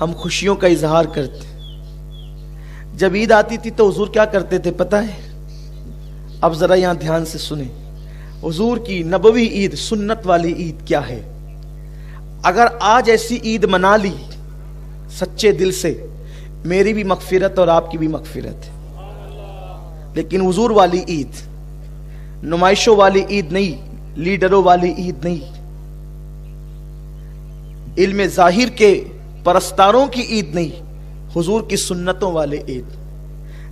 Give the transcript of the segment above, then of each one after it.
ہم خوشیوں کا اظہار کرتے. جب عید آتی تھی تو حضور کیا کرتے تھے پتہ ہے؟ اب ذرا یہاں دھیان سے سنیں. حضور کی نبوی عید، سنت والی عید کیا ہے؟ اگر آج ایسی عید منا لی سچے دل سے، میری بھی مغفرت اور آپ کی بھی مغفرت ہے. لیکن حضور والی عید، نمائشوں والی عید نہیں، لیڈروں والی عید نہیں، علم ظاہر کے پرستاروں کی عید نہیں، حضور کی سنتوں والے عید.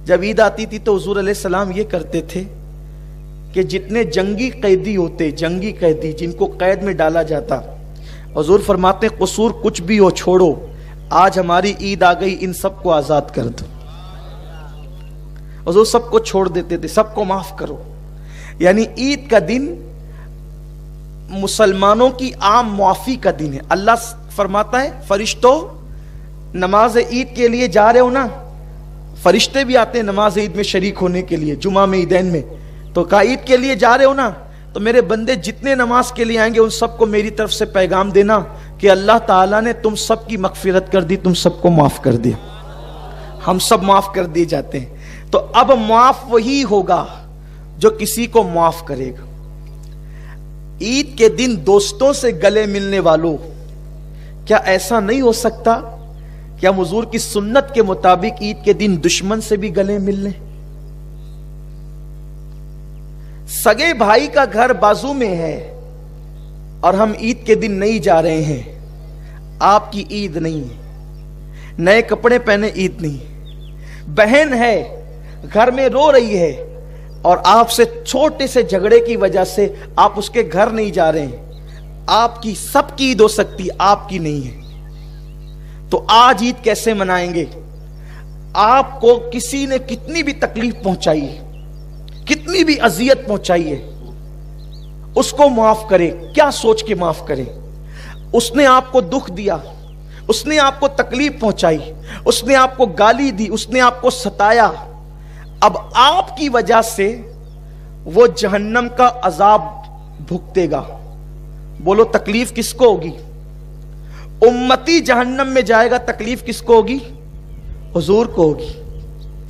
جب عید آتی تھی تو حضور علیہ السلام یہ کرتے تھے کہ جتنے جنگی قیدی ہوتے، جنگی قیدی جن کو قید میں ڈالا جاتا، حضور فرماتے قصور کچھ بھی ہو چھوڑو، آج ہماری عید آ گئی، ان سب کو آزاد کر دو. حضور سب کو چھوڑ دیتے تھے، سب کو معاف کرو. یعنی عید کا دن مسلمانوں کی عام معافی کا دن ہے. اللہ فرماتا ہے فرشتوں نماز عید کے لیے جا رہے ہو نا، فرشتے بھی آتے ہیں نماز عید میں شریک ہونے کے لیے، جمعہ میں، عیدین میں. تو کہا عید کے لیے جا رہے ہو نا، تو میرے بندے جتنے نماز کے لیے آئیں گے ان سب کو میری طرف سے پیغام دینا کہ اللہ تعالیٰ نے تم سب کی مغفرت کر دی، تم سب کو معاف کر دیا. ہم سب معاف کر دیے جاتے ہیں. تو اب معاف وہی ہوگا جو کسی کو معاف کرے گا. عید کے دن دوستوں سے گلے ملنے والوں، کیا ایسا نہیں ہو سکتا کہ ہم حضور کی سنت کے مطابق عید کے دن دشمن سے بھی گلے مل لیں؟ سگے بھائی کا گھر بازو میں ہے اور ہم عید کے دن نہیں جا رہے ہیں. آپ کی عید نہیں ہے، نئے کپڑے پہنے عید نہیں. بہن ہے گھر میں رو رہی ہے اور آپ سے چھوٹے سے جھگڑے کی وجہ سے آپ اس کے گھر نہیں جا رہے ہیں. آپ کی سب کی عید ہو سکتی، آپ کی نہیں ہے. تو آج عید کیسے منائیں گے؟ آپ کو کسی نے کتنی بھی تکلیف پہنچائی ہے، کتنی بھی اذیت پہنچائی ہے، اس کو معاف کرے. کیا سوچ کے معاف کرے؟ اس نے آپ کو دکھ دیا، اس نے آپ کو تکلیف پہنچائی، اس نے آپ کو گالی دی، اس نے آپ کو ستایا. اب آپ کی وجہ سے وہ جہنم کا عذاب بھگتے گا. بولو تکلیف کس کو ہوگی؟ امتی جہنم میں جائے گا، تکلیف کس کو ہوگی؟ حضور کو ہوگی.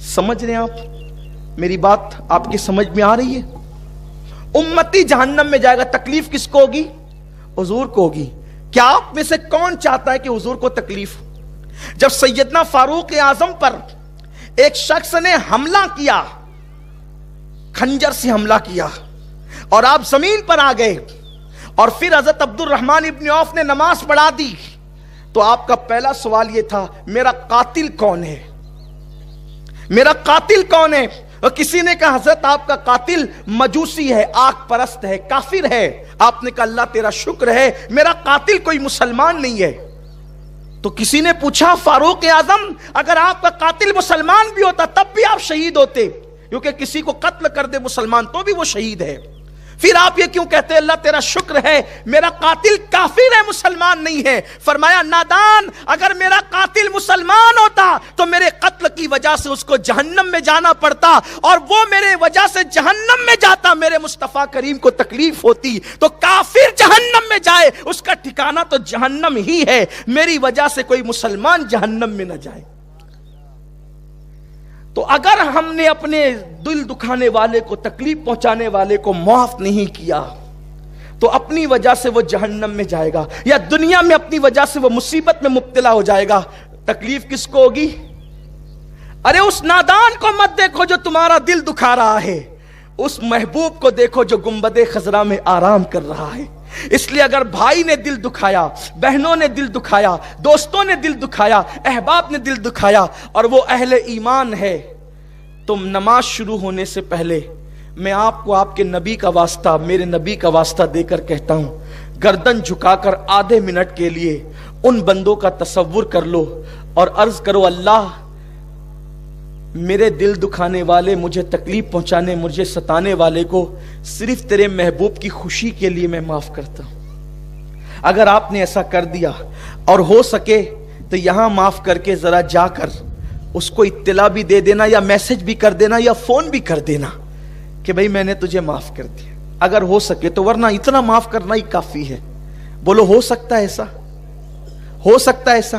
سمجھ رہے ہیں آپ؟ میری بات آپ کی سمجھ میں آ رہی ہے؟ امتی جہنم میں جائے گا، تکلیف کس کو ہوگی؟ حضور کو ہوگی. کیا آپ میں سے کون چاہتا ہے کہ حضور کو تکلیف؟ جب سیدنا فاروق اعظم پر ایک شخص نے حملہ کیا، خنجر سے حملہ کیا، اور آپ زمین پر آ گئے، اور پھر حضرت عبد الرحمن ابن عوف نے نماز پڑھا دی، تو آپ کا پہلا سوال یہ تھا میرا قاتل کون ہے؟ میرا قاتل کون ہے؟ اور کسی نے کہا حضرت آپ کا قاتل مجوسی ہے، آگ پرست ہے، کافر ہے. آپ نے کہا اللہ تیرا شکر ہے میرا قاتل کوئی مسلمان نہیں ہے. تو کسی نے پوچھا فاروق اعظم اگر آپ کا قاتل مسلمان بھی ہوتا تب بھی آپ شہید ہوتے، کیونکہ کسی کو قتل کر دے مسلمان تو بھی وہ شہید ہے. پھر آپ یہ کیوں کہتے اللہ تیرا شکر ہے میرا قاتل کافر ہے، مسلمان نہیں ہے؟ فرمایا نادان، اگر میرا قاتل مسلمان ہوتا تو میرے قتل کی وجہ سے اس کو جہنم میں جانا پڑتا، اور وہ میرے وجہ سے جہنم میں جاتا، میرے مصطفیٰ کریم کو تکلیف ہوتی. تو کافر جہنم میں جائے اس کا ٹھکانہ تو جہنم ہی ہے، میری وجہ سے کوئی مسلمان جہنم میں نہ جائے. تو اگر ہم نے اپنے دل دکھانے والے کو، تکلیف پہنچانے والے کو معاف نہیں کیا تو اپنی وجہ سے وہ جہنم میں جائے گا، یا دنیا میں اپنی وجہ سے وہ مصیبت میں مبتلا ہو جائے گا. تکلیف کس کو ہوگی؟ ارے اس نادان کو مت دیکھو جو تمہارا دل دکھا رہا ہے، اس محبوب کو دیکھو جو گنبد خضرا میں آرام کر رہا ہے. اس لیے اگر بھائی نے دل دکھایا، بہنوں نے دل دکھایا، دوستوں نے دل دکھایا، احباب نے دل دکھایا، اور وہ اہل ایمان ہے، تو نماز شروع ہونے سے پہلے میں آپ کو آپ کے نبی کا واسطہ، میرے نبی کا واسطہ دے کر کہتا ہوں، گردن جھکا کر آدھے منٹ کے لیے ان بندوں کا تصور کر لو اور عرض کرو اللہ میرے دل دکھانے والے، مجھے تکلیف پہنچانے، مجھے ستانے والے کو صرف تیرے محبوب کی خوشی کے لیے میں معاف کرتا ہوں. اگر آپ نے ایسا کر دیا، اور ہو سکے تو یہاں معاف کر کے ذرا جا کر اس کو اطلاع بھی دے دینا، یا میسج بھی کر دینا، یا فون بھی کر دینا کہ بھئی میں نے تجھے معاف کر دیا، اگر ہو سکے تو، ورنہ اتنا معاف کرنا ہی کافی ہے. بولو ہو سکتا ہے ایسا؟ ہو سکتا ہے ایسا؟